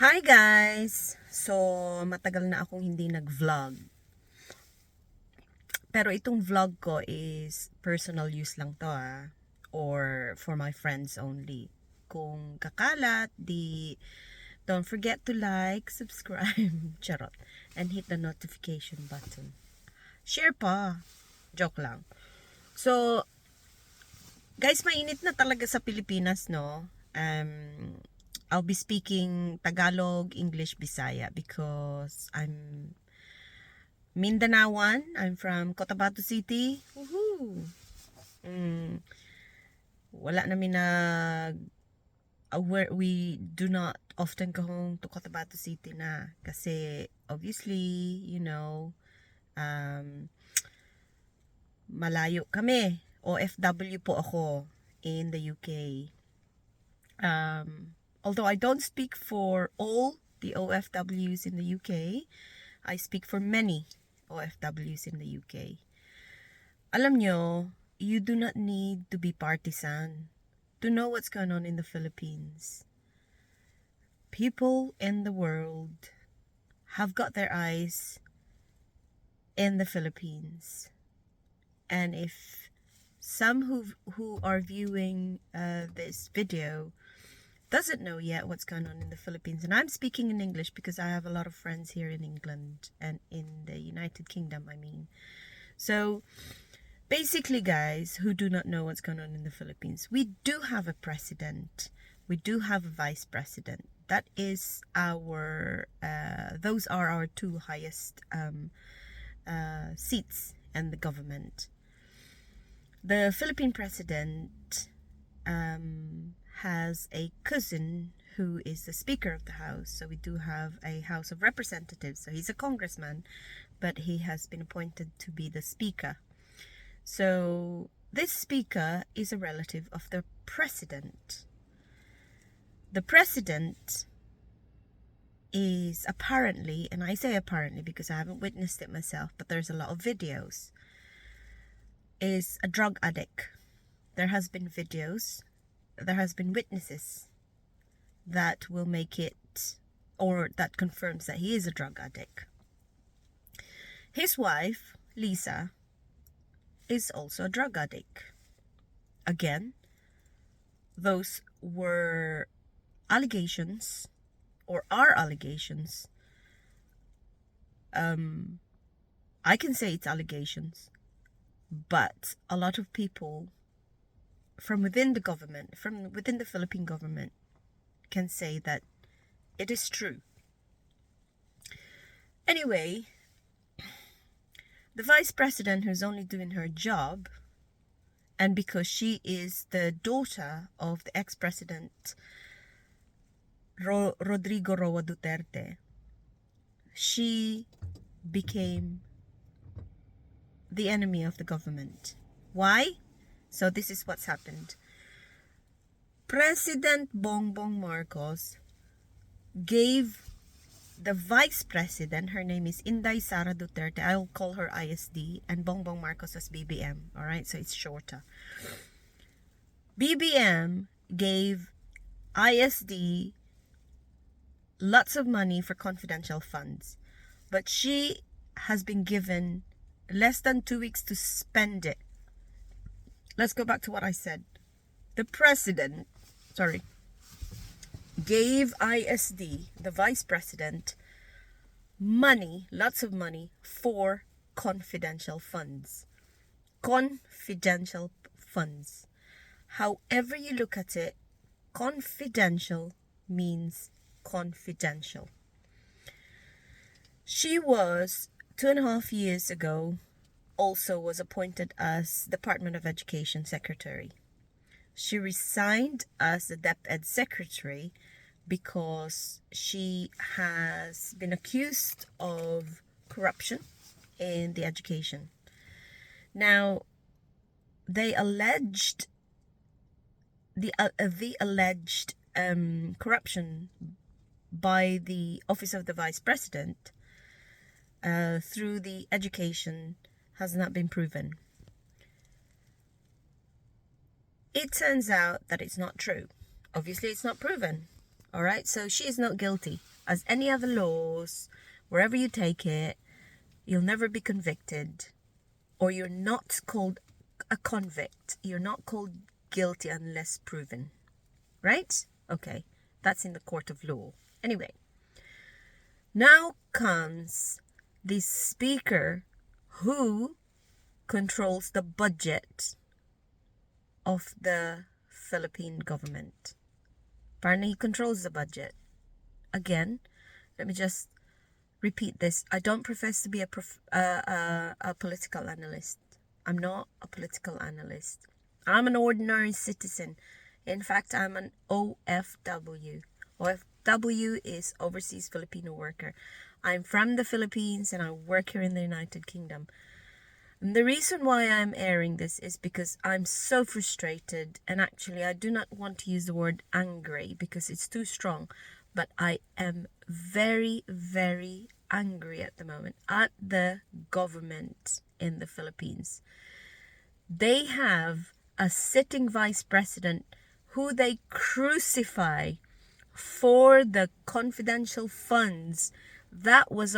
Hi guys! So, matagal na akong hindi nag-vlog. Pero itong vlog ko is personal use lang to or for my friends only. Kung kakalat, don't forget to like, subscribe, charot, and hit the notification button. Share pa! Joke lang. So, guys, mainit na talaga sa Pilipinas, no? I'll be speaking Tagalog, English, Bisaya because I'm Mindanaoan. I'm from Cotabato City. Woohoo! Wala namin we do not often go home to Cotabato City na kasi obviously, um, malayo kami. OFW po ako in the UK. Although I don't speak for all the OFWs in the UK, I speak for many OFWs in the UK. Alam nyo, you do not need to be partisan to know what's going on in the Philippines. People in the world have got their eyes in the Philippines. And if some who are viewing this video doesn't know yet what's going on in the Philippines, and I'm speaking in English because I have a lot of friends here in England and in the United Kingdom, So, basically, guys who do not know what's going on in the Philippines, we do have a president, we do have a vice president. That is those are our two highest seats in the government. The Philippine president has a cousin who is the Speaker of the House. So we do have a House of Representatives. So he's a congressman, but he has been appointed to be the Speaker. So this Speaker is a relative of the President. The President is apparently, and I say apparently because I haven't witnessed it myself, but there's a lot of videos, is a drug addict. There has been videos, there has been witnesses that will make it, or that confirms that he is a drug addict. His wife, Lisa, is also a drug addict. Again, those were allegations, or are allegations. I can say it's allegations, but a lot of people from within the government, from within the Philippine government, can say that it is true. Anyway, the vice president, who's only doing her job, and because she is the daughter of the ex-president Rodrigo Roa Duterte, she became the enemy of the government. Why? So this is what's happened. President Bongbong Marcos gave the vice president, her name is Inday Sara Duterte, I'll call her ISD, and Bongbong Marcos as BBM, alright, so it's shorter. BBM gave ISD lots of money for confidential funds, but she has been given less than 2 weeks to spend it. Let's go back to what I said. The president, gave ISD, the vice president, money, lots of money, for confidential funds. Confidential funds. However you look at it, confidential means confidential. She was 2.5 years ago also was appointed as Department of Education Secretary. She resigned as the DepEd Secretary because she has been accused of corruption in the education. Now, they alleged the alleged corruption by the Office of the Vice President through the education has not been proven. It turns out that it's not true. Obviously, it's not proven. Alright, so she is not guilty. as any other laws, wherever you take it, you'll never be convicted, or you're not called a convict. You're not called guilty unless proven. Right? Okay. That's in the court of law. Anyway. Now comes the speaker who controls the budget of the Philippine government. Apparently he controls the budget. Again, let me just repeat this. I don't profess to be a political analyst. I'm not a political analyst. I'm an ordinary citizen. In fact, I'm an OFW. OFW is Overseas Filipino Worker. I'm from the Philippines and I work here in the United Kingdom. And the reason why I'm airing this is because I'm so frustrated, and actually I do not want to use the word angry because it's too strong, but I am very, very angry at the moment at the government in the Philippines. They have a sitting vice president who they crucify for the confidential funds that was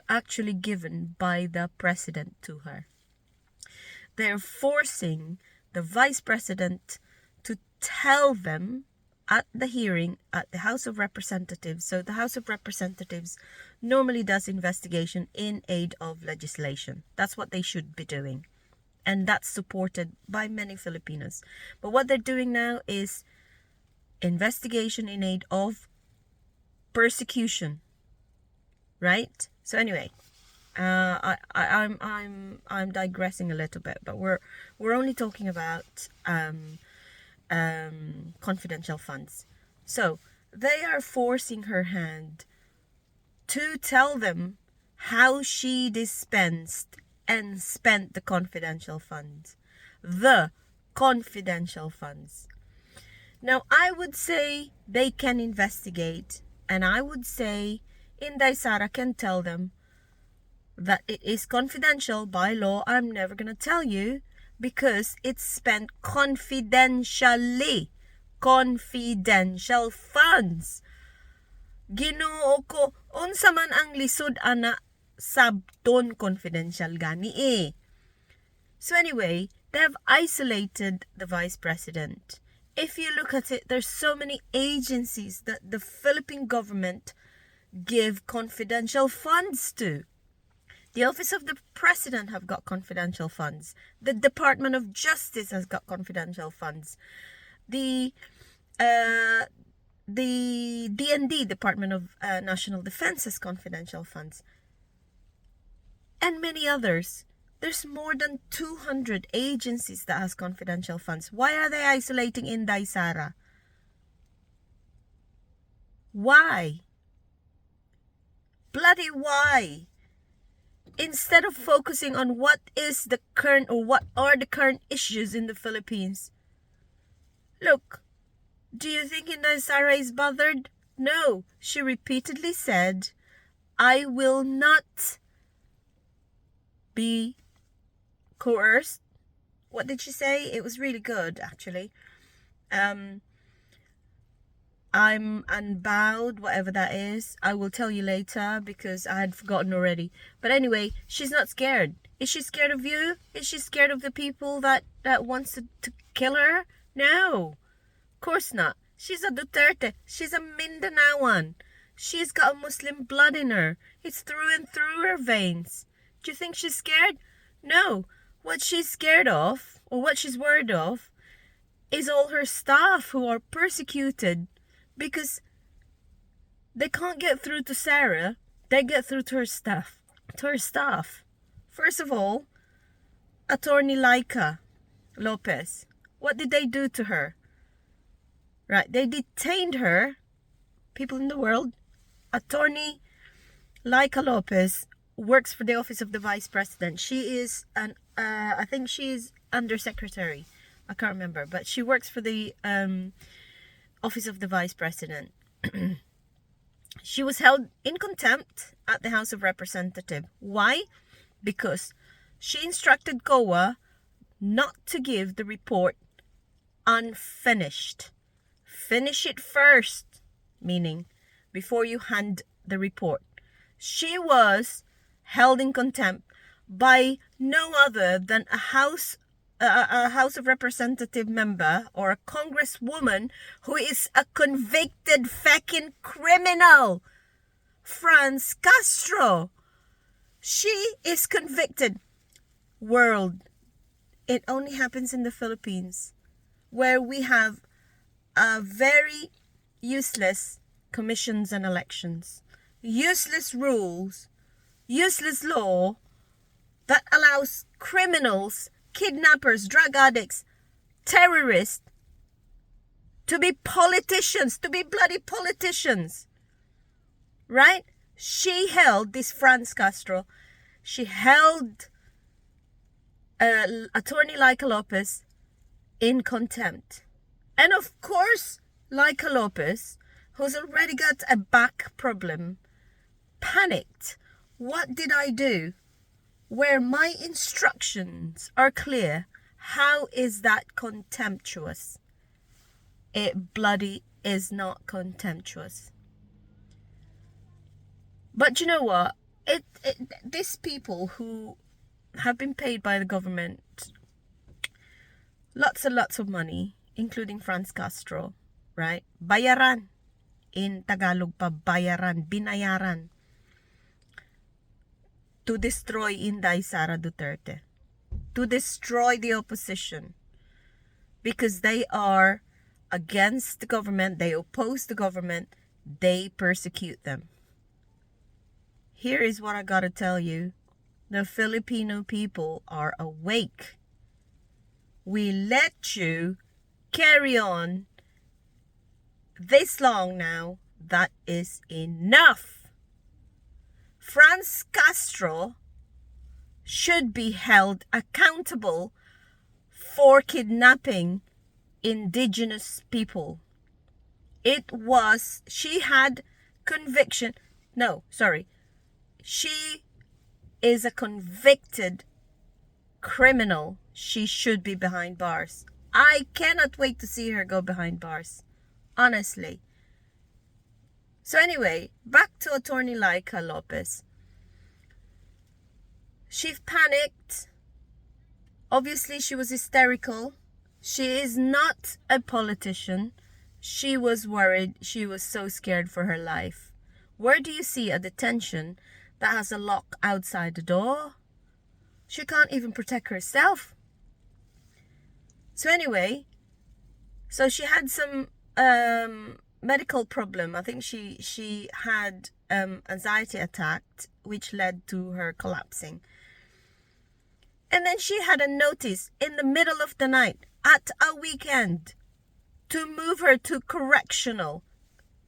actually given by the president to her. They're forcing the vice president to tell them at the hearing at the House of Representatives. So the House of Representatives normally does investigation in aid of legislation. That's what they should be doing. And that's supported by many Filipinos. But what they're doing now is investigation in aid of persecution. Right? So anyway, I'm digressing a little bit, but we're only talking about confidential funds. So they are forcing her hand to tell them how she dispensed and spent the confidential funds. The confidential funds. Now, I would say they can investigate, and I would say Inday Sara can tell them that it is confidential by law. I'm never going to tell you because it's spent confidentially. Confidential funds. Ginoo ko, unsa man ang lisod ana sabton confidential gani eh. So anyway, they have isolated the vice president. If you look at it, there's so many agencies that the Philippine government give confidential funds to. The Office of the President have got confidential funds. The Department of Justice has got confidential funds. The DND, Department of National Defense, has confidential funds. And many others. There's more than 200 agencies that has confidential funds. Why are they isolating Inday Sara? Why? Bloody why? Instead of focusing on what is the current or what are the current issues in the Philippines. Look, do you think Inday Sara is bothered? No, she repeatedly said, I will not be coerced. What did she say? It was really good, actually. I'm unbowed, whatever that is. I will tell you later because I had forgotten already. But anyway, she's not scared. Is she scared of you? Is she scared of the people that wants to kill her? No, of course not. She's a Duterte. She's a Mindanaoan. She's got a Muslim blood in her. It's through and through her veins. Do you think she's scared? No. What she's scared of, or what she's worried of, is all her staff who are persecuted because they can't get through to Sarah. They get through to her staff. First of all, Attorney Laika Lopez. What did they do to her? Right, they detained her. People in the world. Attorney Laika Lopez works for the Office of the Vice President. She is I think she's undersecretary. I can't remember, but she works for the Office of the Vice President. She was held in contempt at the House of Representatives. Why? Because she instructed COA not to give the report unfinished. Finish it first. Meaning, before you hand the report. She was held in contempt by no other than a House of Representative member or a congresswoman who is a convicted fucking criminal. Franz Castro. She is convicted. World. It only happens in the Philippines, where we have a very useless commissions and elections, useless rules, useless law that allows criminals, kidnappers, drug addicts, terrorists to be politicians, to be bloody politicians. Right? She held, this Franz Castro, she held attorney Laika Lopez in contempt. And of course, Laika Lopez, who's already got a back problem, panicked. What did I do? Where my instructions are clear, how is that contemptuous? It bloody is not contemptuous. But you know what? These people who have been paid by the government lots and lots of money, including Franz Castro, right? Bayaran. In Tagalog pa, bayaran, binayaran. To destroy Inday Sara Duterte. To destroy the opposition. Because they are against the government, they oppose the government, they persecute them. Here is what I gotta tell you. The Filipino people are awake. We let you carry on this long now. That is enough. Franz Castro should be held accountable for kidnapping indigenous people. She had conviction. No, sorry. She is a convicted criminal. She should be behind bars. I cannot wait to see her go behind bars. Honestly. So anyway, back to attorney Laika Lopez. She panicked. Obviously, she was hysterical. She is not a politician. She was worried. She was so scared for her life. Where do you see a detention that has a lock outside the door? She can't even protect herself. So anyway, so she had some medical problem. I think she had anxiety attack, which led to her collapsing. And then she had a notice in the middle of the night at a weekend to move her to correctional.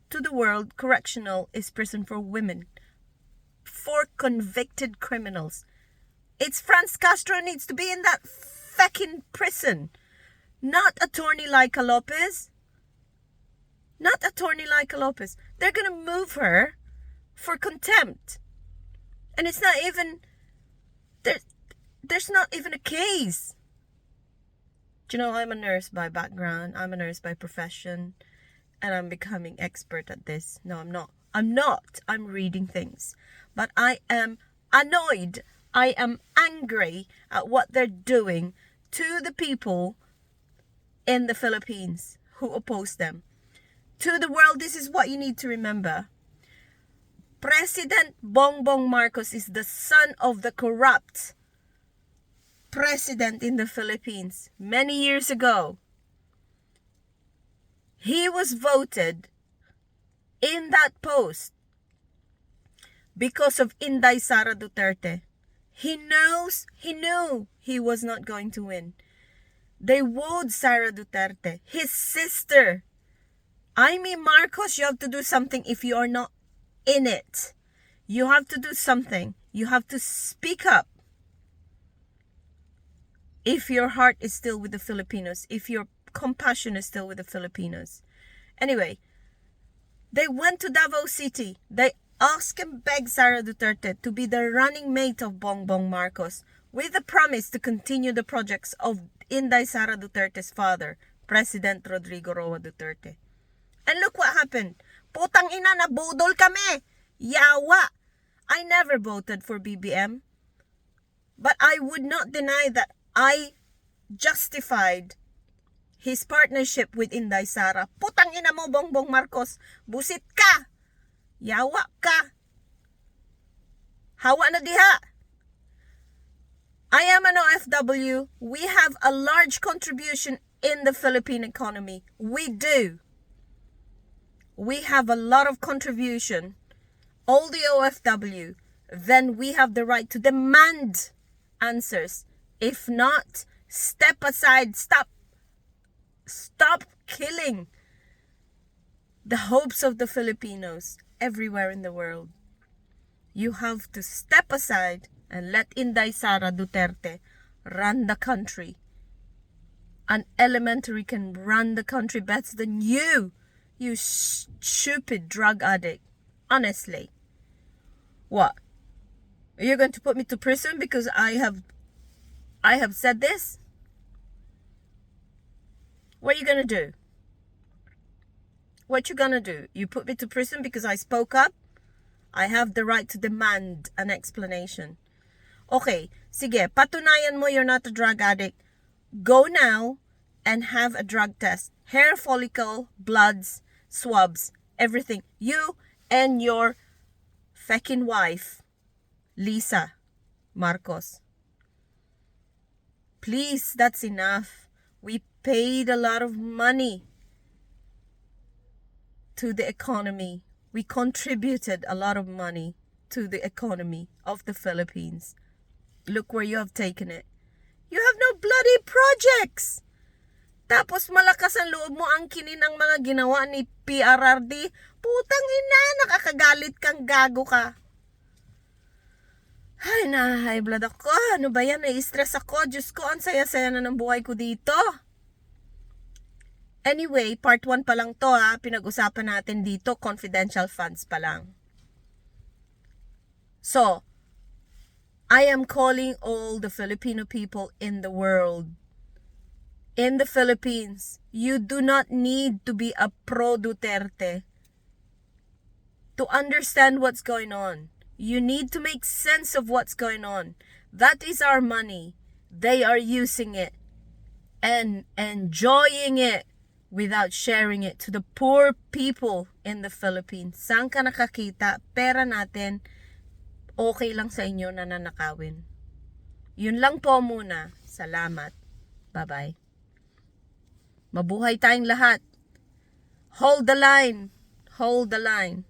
To the world, correctional is prison for women, for convicted criminals. It's Franz Castro needs to be in that fucking prison, not attorney Laika Lopez. Not attorney Laika Lopez. They're gonna move her for contempt, and it's not even there's not even a case. Do you know, I'm a nurse by background. I'm a nurse by profession, and I'm becoming expert at this. No, I'm not. I'm reading things, but I am annoyed. I am angry at what they're doing to the people in the Philippines who oppose them. To the world, this is what you need to remember. President Bongbong Marcos is the son of the corrupt president in the Philippines many years ago. He was voted in that post because of Inday Sara Duterte. He knew he was not going to win. They wooed Sara Duterte, his sister. I mean, Marcos, you have to do something if you are not in it. You have to do something. You have to speak up. If your heart is still with the Filipinos, if your compassion is still with the Filipinos. Anyway, they went to Davao City. They asked and begged Sara Duterte to be the running mate of Bongbong Marcos with the promise to continue the projects of Inday Sara Duterte's father, President Rodrigo Roa Duterte. And look what happened. Putang ina, nabudol kami. Yawa. I never voted for BBM. But I would not deny that I justified his partnership with Inday Sara. Putang ina mo, Bongbong Marcos. Busit ka. Yawa ka. Hawa na diha. I am an OFW. We have a large contribution in the Philippine economy. We do. We have a lot of contribution. All the OFW. Then we have the right to demand answers. If not, step aside. Stop killing the hopes of the Filipinos everywhere in the world. You have to step aside and let Inday Sara Duterte run the country. An elementary can run the country better than you stupid drug addict. Honestly. What? Are you going to put me to prison because I have said this? What are you gonna do? What you gonna do? You put me to prison because I spoke up? I have the right to demand an explanation. Okay, sige, patunayan mo you're not a drug addict. Go now and have a drug test. Hair follicle, bloods, swabs, everything. You and your fucking wife, Lisa Marcos. Please, that's enough. We paid a lot of money to the economy. We contributed a lot of money to the economy of the Philippines. Look where you have taken it. You have no bloody projects. Tapos malakas ang loob mo ang kinin ang mga ginawa ni PRRD. Putang ina, nakakagalit kang gago ka. Ay, high blood ako. Ano ba yan? Nai-stress ako. Diyos ko, ang saya-saya na ng buhay ko dito. Anyway, part 1 pa lang to ha. Pinag-usapan natin dito, confidential funds pa lang. So, I am calling all the Filipino people in the world. In the Philippines, you do not need to be a pro-Duterte to understand what's going on. You need to make sense of what's going on. That is our money. They are using it and enjoying it without sharing it to the poor people in the Philippines. Saan ka nakakita? Pera natin, okay lang sa inyo na nanakawin. Yun lang po muna. Salamat. Bye-bye. Mabuhay tayong lahat. Hold the line. Hold the line.